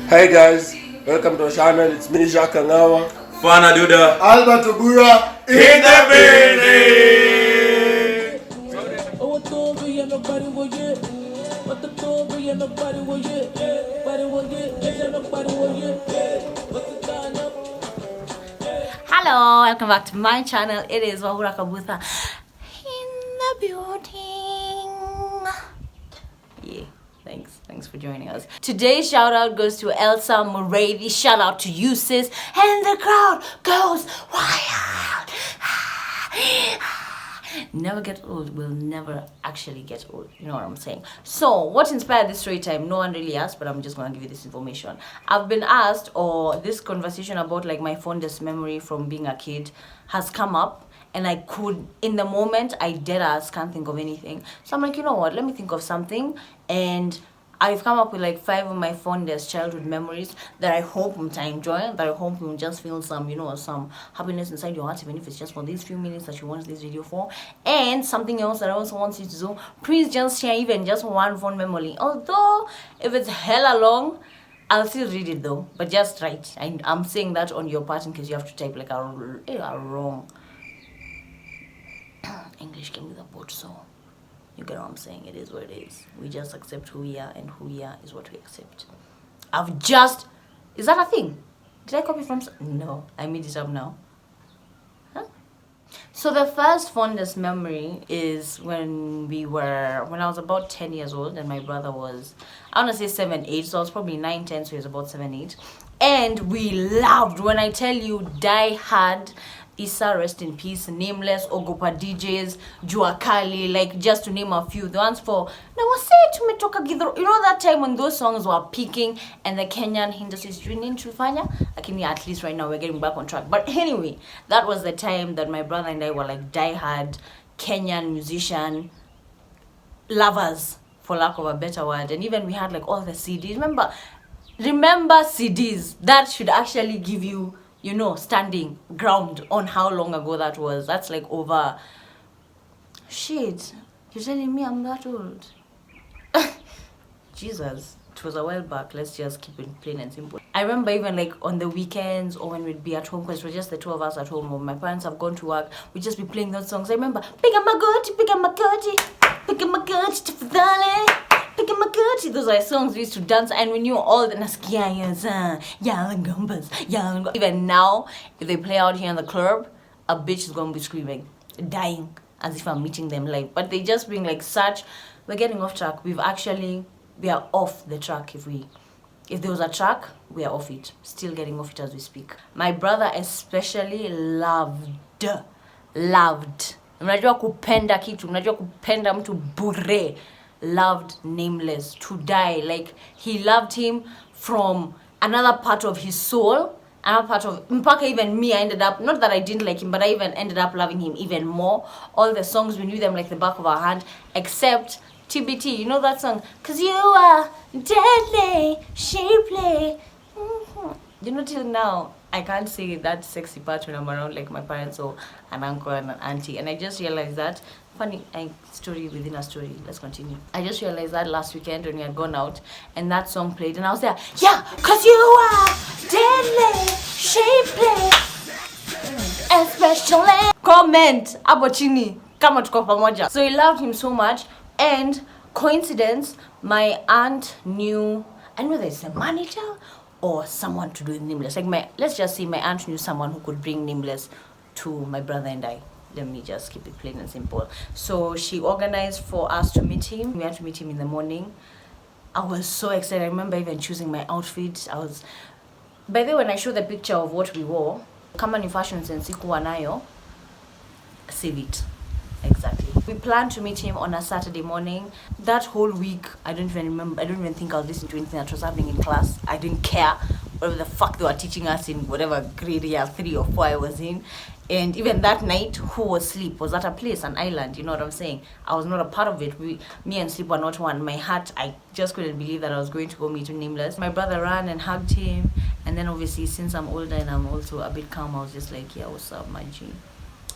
Hey guys, welcome to our channel. It's me, Jacques Angawa. Fana Duda. Albert Obura In the building. Hello, welcome back to my channel. It is Wahura Kabutha in the building. Yeah. Thanks for joining us. Today's shout out goes to Elsa Murady. Shout out to you, sis. And the crowd goes wild. Never get old. Will never actually get old. You know what I'm saying? So, what inspired this story time? No one really asked, but I'm just gonna give you this information. I've been asked, or this conversation about like my fondest memory from being a kid has come up. And I could, in the moment, I can't think of anything. So I'm like, you know what, let me think of something. And I've come up with like 5 of my fondest childhood memories that I hope you enjoy, that I hope you just feel some, some happiness inside your heart, even if it's just for these few minutes that you watch this video for. And something else that I also want you to do, please just share even just one fond memory. Although, if it's hella long, I'll still read it though, but just write. I'm saying that on your part in case you have to type like a wrong English came with a boat, so you get what I'm saying. It is what it is. We just accept who we are, and who we are is what we accept. Is that a thing? Did I copy from? No, I made it up now. Huh? So the first fondest memory is when I was about 10 years old, and my brother was, I want to say 7, 8, so I was probably 9, 10, so he was about 7, 8. And we loved, when I tell you, Die Hard, Issa, rest in peace, Nameless, Ogopa DJs, Jua Kali, like just to name a few. The ones for that time when those songs were peaking and the Kenyan industry is doing Fanya. At least right now we're getting back on track. But anyway, that was the time that my brother and I were like die-hard Kenyan musician lovers, for lack of a better word. And even we had like all the CDs. Remember CDs that should actually give you, standing ground on how long ago that was. That's like over. Shit, you're telling me I'm that old? Jesus, it was a while back. Let's just keep it plain and simple. I remember even like on the weekends or when we'd be at home, because it was just the 2 of us at home, or my parents have gone to work, we'd just be playing those songs. I remember, pick up my goatee, pick up my goatee, pick up my goatee to Fidale. Those are songs we used to dance, and we knew all the Naskias, even now, if they play out here in the club, a bitch is going to be screaming, dying, as if I'm meeting them live. But they just bring like such, we're getting off track. We are off the track. If there was a track, we are off it. Still getting off it as we speak. My brother especially loved. Unajua kupenda kitu, unajua kupenda mtu bure. Loved Nameless to die. Like, he loved him from another part of his soul, another part of mpaka. Even me, I ended up, not that I didn't like him, but I even ended up loving him even more. All the songs, we knew them like the back of our hand, except TBT. You know that song, cause you are deadly, she play. Till now I can't say that sexy part when I'm around like my parents or an uncle and an auntie. And I just realized that, funny story within a story, let's continue. I just realized that last weekend when we had gone out and that song played, and I was there, yeah, cause you are deadly, she play, especially. Comment hapo chini kama tuko pamoja. So he loved him so much, and coincidence, my aunt knew, I know there's a manager or someone to do with Nameless. Like let's just say my aunt knew someone who could bring Nameless to my brother and I. Let me just keep it plain and simple. So she organized for us to meet him. We had to meet him in the morning. I was so excited. I remember even choosing my outfit. By the way, when I show the picture of what we wore, kama ni fashion sense ikuwa nayo, save it. Exactly. We planned to meet him on a Saturday morning. That whole week, I don't even think I was listening to anything that was happening in class. I didn't care whatever the fuck they were teaching us in whatever grade year 3 or 4 I was in. And even that night, who was Sleep was at a place, an island, you know what I'm saying? I was not a part of it. Me and Sleep were not one. My heart, I just couldn't believe that I was going to go meet Nameless. My brother ran and hugged him. And then obviously, since I'm older and I'm also a bit calm, I was just like, yeah, what's up, my G?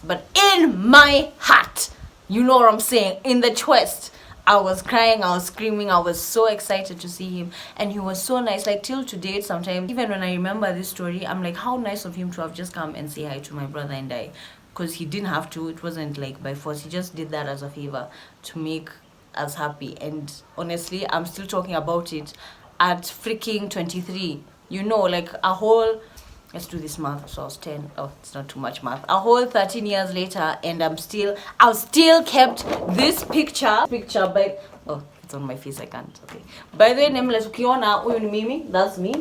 But in my heart, you know what I'm saying, in the chest, I was crying, I was screaming, I was so excited to see him, and he was so nice. Like till to date, sometimes even when I remember this story, I'm like, how nice of him to have just come and say hi to my brother and I, because he didn't have to. It wasn't like by force. He just did that as a favor to make us happy. And honestly, I'm still talking about it at freaking 23. You know, like a whole, let's do this math. So I was 10. Oh, it's not too much math. A whole 13 years later, and I've still kept this picture by, oh, it's on my face, I can't. Okay. By the way, nameless ukiona huyu ni mimi, that's me,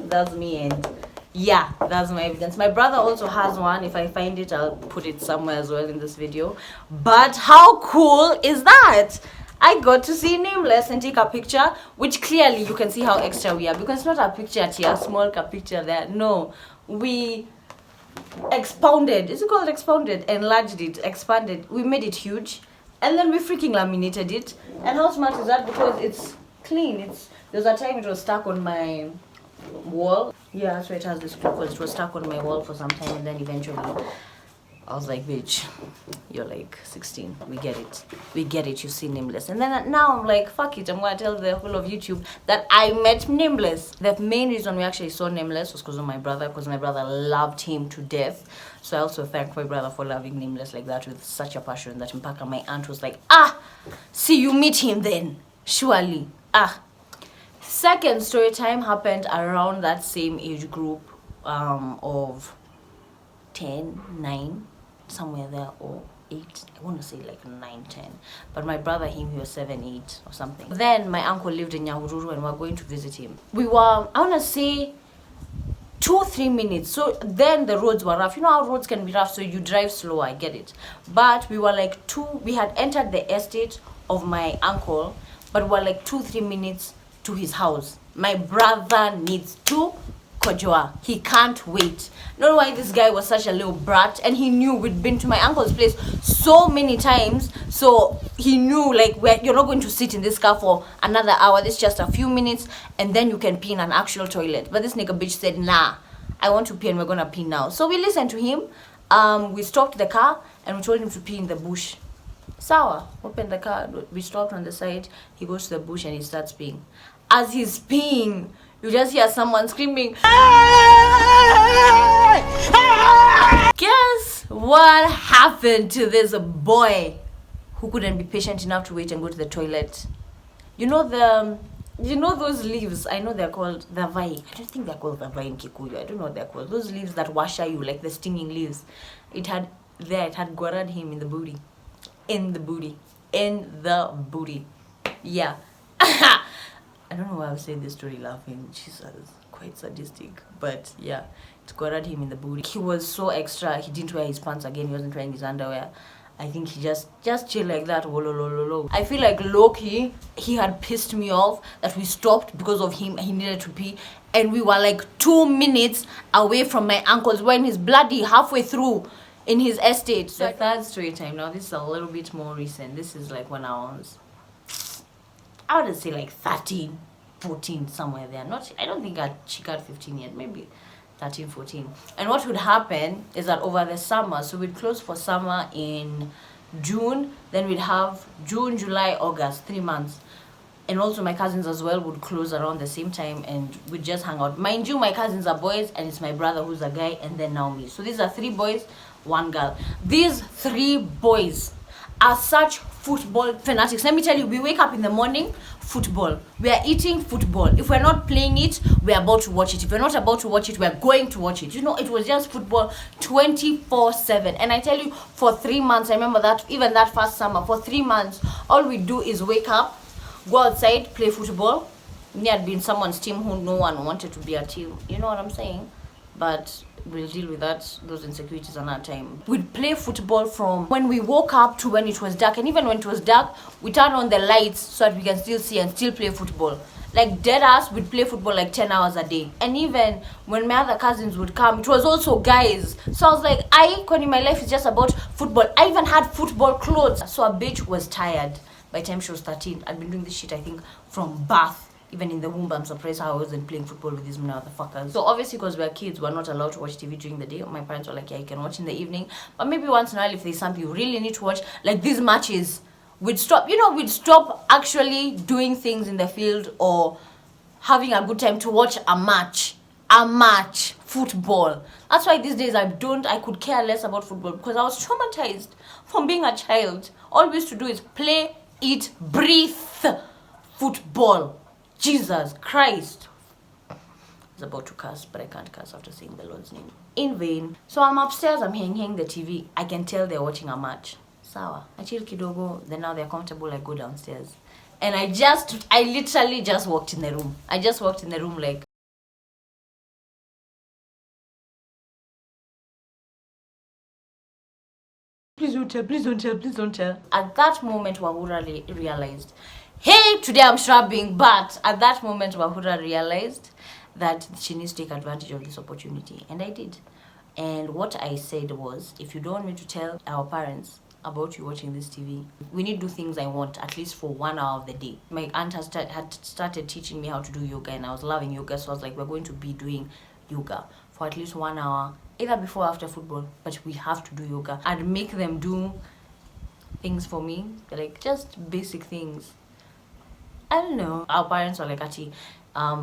and yeah, that's my evidence. My brother also has one. If I find it, I'll put it somewhere as well in this video. But how cool is that? I got to see Nameless and take a picture, which clearly you can see how extra we are, because it's not a picture here, small picture there. No, we expounded. Is it called expounded? Enlarged it, expanded. We made it huge, and then we freaking laminated it. And how smart is that? Because it's clean. There's a time it was stuck on my wall. Yeah, that's why it has this clip, because it was stuck on my wall for some time, and then eventually I was like, bitch, you're like 16. We get it. You see Nameless. And then now I'm like, fuck it. I'm going to tell the whole of YouTube that I met Nameless. The main reason we actually saw Nameless was because of my brother, because my brother loved him to death. So I also thank my brother for loving Nameless like that with such a passion that Mpaka, my aunt, was like, see, you meet him then. Surely. Second story time happened around that same age group of 10, 9, somewhere there, or 8. I want to say like 9, 10. But my brother, he was 7, 8 or something. Then my uncle lived in Nyahururu, and we were going to visit him. We were, I want to say, 2-3 minutes. So then the roads were rough. You know how roads can be rough, so you drive slower, I get it. But we were like we had entered the estate of my uncle, but we were like 2-3 minutes to his house. My brother needs to kojoa. He can't wait. Not know why this guy was such a little brat, and he knew we'd been to my uncle's place so many times, so he knew like you're not going to sit in this car for another hour. This is just a few minutes, and then you can pee in an actual toilet. But this nigga bitch said, nah, I want to pee, and we're gonna pee now. So we listened to him. We stopped the car, and we told him to pee in the bush. Sawa, open the car. We stopped on the side. He goes to the bush and he starts peeing. As he's peeing, you just hear someone screaming. Guess what happened to this boy who couldn't be patient enough to wait and go to the toilet? You know those leaves? I know they're called the vai. I don't think they're called the vai in Kikuyu. I don't know what they're called. Those leaves that washer you, like the stinging leaves. It had gorad him in the booty. In the booty. Yeah. I don't know why I was saying this story laughing. Jesus, quite sadistic. But yeah, it got him in the booty. He was so extra. He didn't wear his pants again. He wasn't wearing his underwear. I think he just chilled like that. I feel like low-key, he had pissed me off that we stopped because of him. He needed to pee. And we were like 2 minutes away from my uncle's when he's bloody halfway through in his estate. So the third story time. Now this is a little bit more recent. This is like when I was, I would say like 13, 14, somewhere there. I don't think she got 15 yet, maybe 13, 14. And what would happen is that over the summer, so we'd close for summer in June, then we'd have June, July, August, 3 months. And also my cousins as well would close around the same time, and we'd just hang out. Mind you, my cousins are boys, and it's my brother who's a guy, and then now me. So these are 3 boys, 1 girl. These 3 boys are such football fanatics. Let me tell you, we wake up in the morning, football. We are eating football. If we're not playing it, we're about to watch it. If we're not about to watch it, we're going to watch it. You know, it was just football 24/7. And I tell you, for 3 months, I remember that, even that first summer, for 3 months, all we do is wake up, go outside, play football. Me had been someone's team who no one wanted to be a team. You know what I'm saying? But we'll deal with those insecurities another time. We'd play football from when we woke up to when it was dark, and even when it was dark, we turned on the lights so that we can still see and still play football. Like dead ass, we'd play football like 10 hours a day. And even when my other cousins would come, it was also guys. So I was like, when in my life is just about football. I even had football clothes. So a bitch was tired by the time she was 13. I'd been doing this shit, I think, from birth. Even in the womb, I'm surprised how I wasn't playing football with these motherfuckers. So obviously, because we're kids, we're not allowed to watch TV during the day. My parents were like, yeah, you can watch in the evening. But maybe once in a while, if there's something you really need to watch, like these matches, we'd stop actually doing things in the field or having a good time to watch a match, football. That's why these days I could care less about football, because I was traumatized from being a child. All we used to do is play, eat, breathe football. Jesus Christ. I was about to curse, but I can't curse after saying the Lord's name in vain. So I'm upstairs, I'm hanging the TV. I can tell they're watching a match. Sawa. I chill kidogo, then now they're comfortable, I go downstairs. And I literally just walked in the room. I just walked in the room like, please don't tell, please don't tell, please don't tell. At that moment, Wahura realized, hey, today I'm strapping. But at that moment, Wahura realized that she needs to take advantage of this opportunity. And I did. And what I said was, if you don't want me to tell our parents about you watching this TV, we need to do things I want, at least for 1 hour of the day. My aunt had started teaching me how to do yoga, and I was loving yoga. So I was like, we're going to be doing yoga for at least 1 hour, either before or after football, but we have to do yoga. I'd make them do things for me, like just basic things. I don't know. Our parents were like, Ati,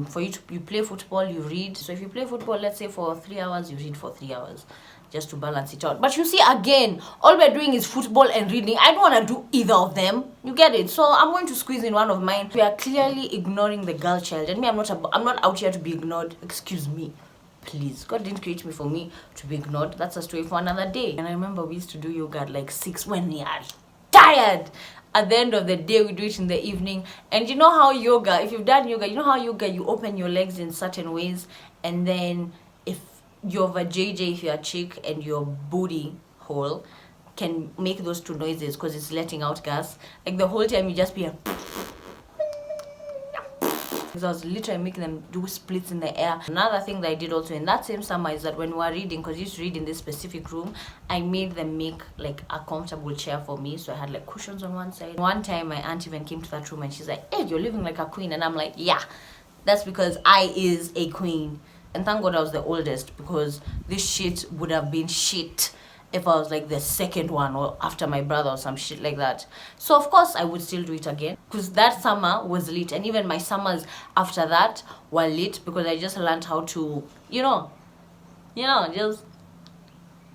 for you play football, you read. So if you play football, let's say for 3 hours, you read for 3 hours, just to balance it out. But you see, again, all we're doing is football and reading. I don't want to do either of them. You get it? So I'm going to squeeze in one of mine. We are clearly ignoring the girl child, and me, I'm not out here to be ignored. Excuse me, please. God didn't create me for me to be ignored. That's a story for another day. And I remember we used to do yoga at like 6 when we are tired. At the end of the day, we do it in the evening. And you know how yoga, if you've done yoga, you know how yoga, you open your legs in certain ways, and then if your vajayjay, if you're a chick, and your booty hole can make those two noises because it's letting out gas, like the whole time you just be a because I was literally making them do splits in the air. Another thing that I did also in that same summer is that when we were reading, because I used to read in this specific room, I made them make like a comfortable chair for me. So I had like cushions on one side. One time my aunt even came to that room and she's like, hey, you're living like a queen. And I'm like, yeah, that's because I is a queen. And thank God I was the oldest, because this shit would have been shit if I was like the second one or after my brother or some shit like that. So of course I would still do it again, because that summer was lit, and even my summers after that were lit, because I just learned how to, just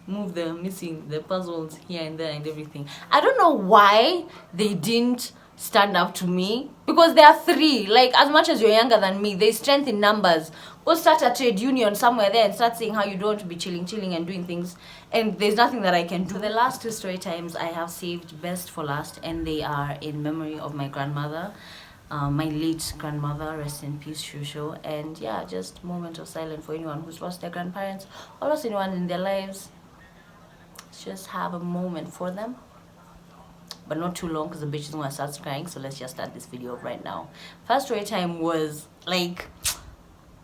move the puzzles here and there and everything. I don't know why they didn't stand up to me, because there are 3. Like, as much as you're younger than me, there's strength in numbers. Go start a trade union somewhere there and start saying how you don't want to be chilling and doing things, and there's nothing that I can do. The last 2 story times I have saved best for last, and they are in memory of my grandmother, my late grandmother, rest in peace, Shusho. And yeah, just moment of silence for anyone who's lost their grandparents or lost anyone in their lives. Just have a moment for them, but not too long, because the bitch is gonna start crying. So let's just start this video right now. First story time was like,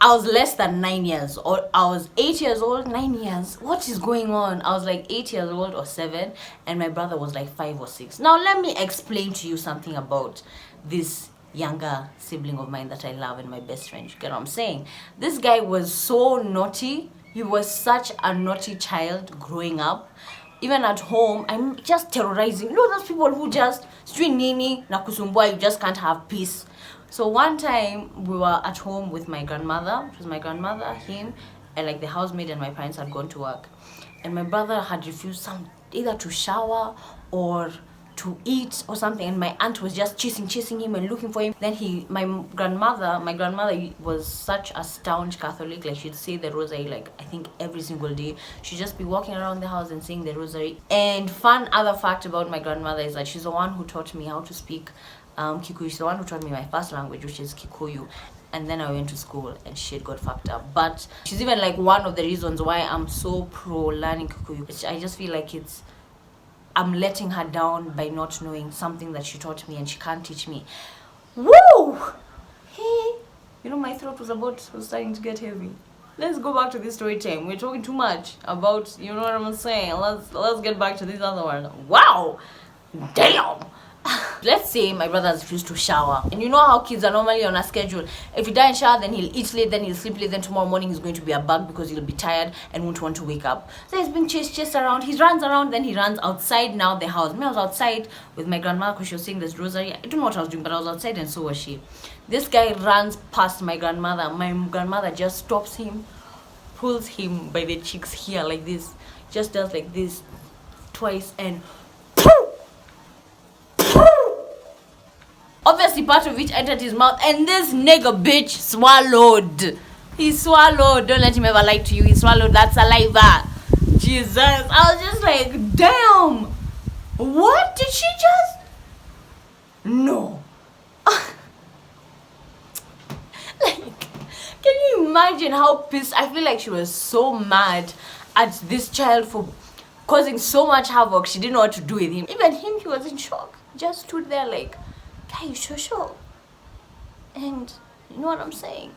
I was less than 9 years, or I was 8 years old. 9 years, what is going on? I was like 8 years old or 7, and my brother was like 5 or 6. Now let me explain to you something about this younger sibling of mine that I love, and my best friend. You get what I'm saying? This guy was so naughty. He was such a naughty child growing up. Even at home, I'm just terrorizing. You know those people who just string nini na kusumbua, you just can't have peace. So one time we were at home with my grandmother. It was my grandmother, him, and like the housemaid, and my parents had gone to work. And my brother had refused either to shower or to eat or something, and my aunt was just chasing him and looking for him. Then my grandmother was such a staunch Catholic. Like, she'd say the rosary like I think every single day. She'd just be walking around the house and saying the rosary. And other fact about my grandmother is that she's the one who taught me how to speak Kikuyu. She's the one who taught me my first language, which is Kikuyu. And then I went to school and shit got fucked up. But she's even like one of the reasons why I'm so pro learning Kikuyu. I just feel like I'm letting her down by not knowing something that she taught me, and she can't teach me. Woo! Hey, my throat was starting to get heavy. Let's go back to this story time. We're talking too much about, you know what I'm saying. Let's get back to this other one. Wow! Damn! Let's say my brother has refused to shower, and you know how kids are normally on a schedule. If he doesn't shower, then he'll eat late, then he'll sleep late, then tomorrow morning he's going to be a bug because he'll be tired and won't want to wake up. So he's being chased around. He runs around, then he runs outside now the house. Me, I was outside with my grandma because she was saying this rosary. I don't know what I was doing, but I was outside and so was she. This guy runs past my grandmother. My grandmother just stops him, pulls him by the cheeks here like this, just does like this twice, and obviously part of it entered his mouth, and this nigga bitch swallowed. He swallowed. Don't let him ever lie to you. He swallowed that saliva. Jesus. I was just like, damn. What did she just? No. Like, can you imagine how pissed? I feel like she was so mad at this child for causing so much havoc. She didn't know what to do with him. Even him, he was in shock. Just stood there like, guy, you sure? And you know what I'm saying?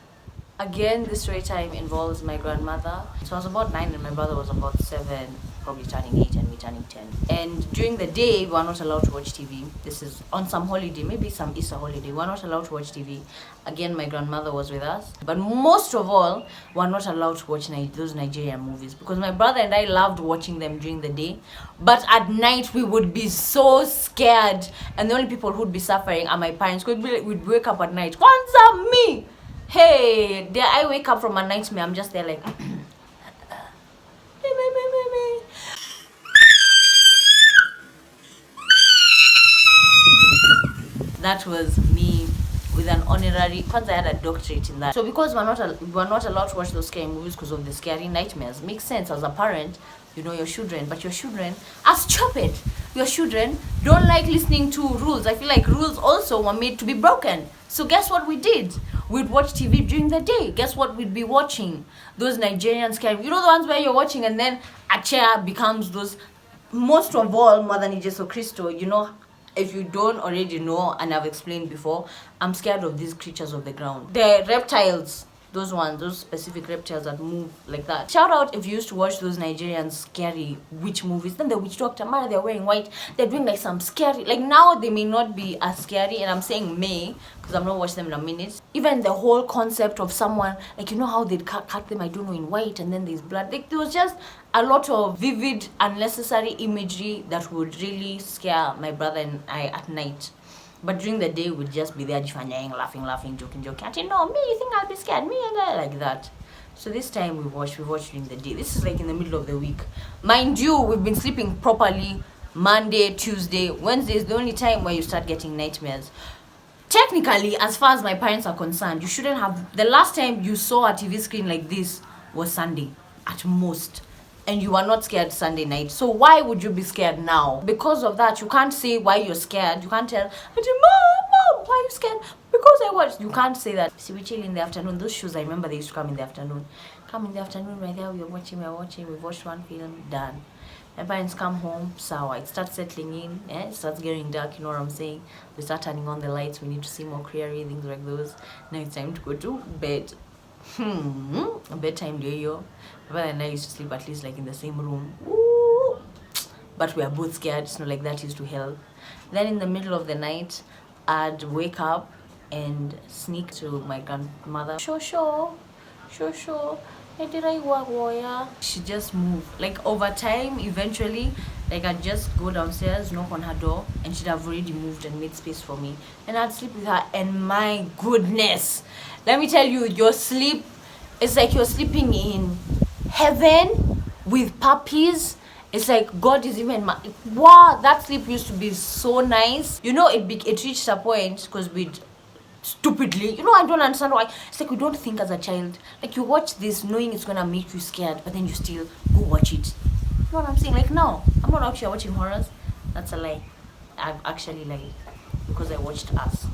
Again, this story time involves my grandmother. So I was about 9 and my brother was about 7, probably turning 8 and me turning 10. And during the day, we were not allowed to watch TV. This is on some holiday, maybe some Easter holiday. We were not allowed to watch TV. Again, my grandmother was with us. But most of all, we were not allowed to watch those Nigerian movies because my brother and I loved watching them during the day. But at night, we would be so scared. And the only people who would be suffering are my parents. We'd wake up at night. Kwanzaa me! Hey, there I wake up from a nightmare. I'm just there like that was me with an honorary. Once I had a doctorate in that. So because we're not allowed to watch those scary movies because of the scary nightmares. Makes sense as a parent. You know your children, but your children are stupid. Your children don't like listening to rules. I feel like rules also were made to be broken. So guess what we did? We'd watch TV during the day. Guess what we'd be watching? Those Nigerian scary. You know the ones where you're watching and then a chair becomes those. Most of all, Mother Jesu Christo, you know, if you don't already know, and I've explained before, I'm scared of these creatures of the ground. The reptiles. Those ones, those specific reptiles that move like that. Shout out if you used to watch those Nigerian scary witch movies. Then the witch doctor, Mara, they're wearing white. They're doing like some scary, like now they may not be as scary, and I'm saying may, because I'm not watching them in a minute. Even the whole concept of someone, like you know how they'd cut them, I don't know, in white, and then there's blood. Like there was just a lot of vivid, unnecessary imagery that would really scare my brother and I at night. But during the day, we'd just be there, laughing, joking. And no, me, you think I'll be scared? Me, and like that. So this time we watched during the day. This is like in the middle of the week. Mind you, we've been sleeping properly Monday, Tuesday. Wednesday is the only time where you start getting nightmares. Technically, as far as my parents are concerned, you shouldn't have. The last time you saw a TV screen like this was Sunday, at most. And you are not scared Sunday night. So why would you be scared now? Because of that, you can't say why you're scared. You can't tell, Mom, why are you scared? Because I watched. You can't say that. See, we chill in the afternoon. Those shows, I remember they used to come in the afternoon. Right there, we're watching. We've watched one film, done. My parents come home, sour. It starts settling in. It starts getting dark, you know what I'm saying? We start turning on the lights. We need to see more clearly, things like those. Now it's time to go to bed. Bedtime day, yo. My brother and I used to sleep at least like in the same room. Ooh. But we are both scared. It's not like that used to help. Then in the middle of the night, I'd wake up and sneak to my grandmother. Sure. She just moved. Like over time, eventually, like I'd just go downstairs, knock on her door, and she'd have already moved and made space for me. And I'd sleep with her, and my goodness, let me tell you, your sleep is like you're sleeping in heaven with puppies. It's like God is even wow, that sleep used to be so nice. You know, it reached a point because we'd stupidly, you know, I don't understand why. It's like we don't think as a child. Like you watch this knowing it's gonna make you scared, but then you still go watch it. You know what I'm saying? Like no, I'm not out here watching horrors. That's a lie. I've actually lied because I watched Us.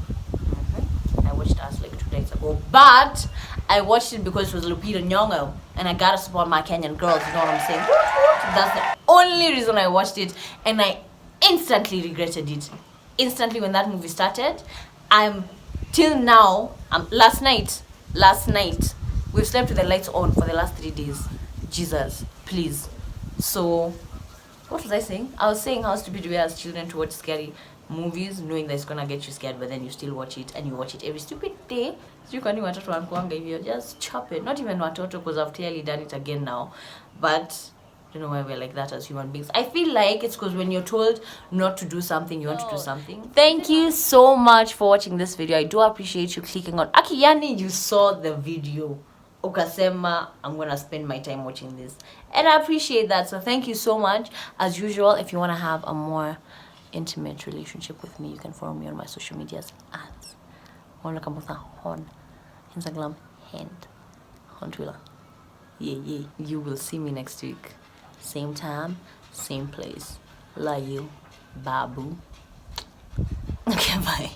I watched Us like 2 days ago, but I watched it because it was Lupita Nyong'o, and I gotta support my Kenyan girls. You know what I'm saying? That's the only reason I watched it, and I instantly regretted it. Instantly when that movie started, till now, last night, we've slept with the lights on for the last 3 days. Jesus, please. So, what was I saying? I was saying how stupid we are as children to watch scary movies knowing that it's gonna get you scared, but then you still watch it, and you watch it every stupid day. You can watoto wanakuanga hivyo, just chop it. Not even watoto, because I've clearly done it again now, but I don't know why we're like that as human beings. I feel like it's because when you're told not to do something, you want to do something. Thank you so much for watching this video. I do appreciate you clicking on. Akiyani, you saw the video. Ukasema, I'm gonna spend my time watching this, and I appreciate that. So thank you so much. As usual, if you want to have a more intimate relationship with me, you can follow me on my social medias at on Instagram and on Twitter. Yeah. You will see me next week, same time, same place. Love you, babu. Okay, bye.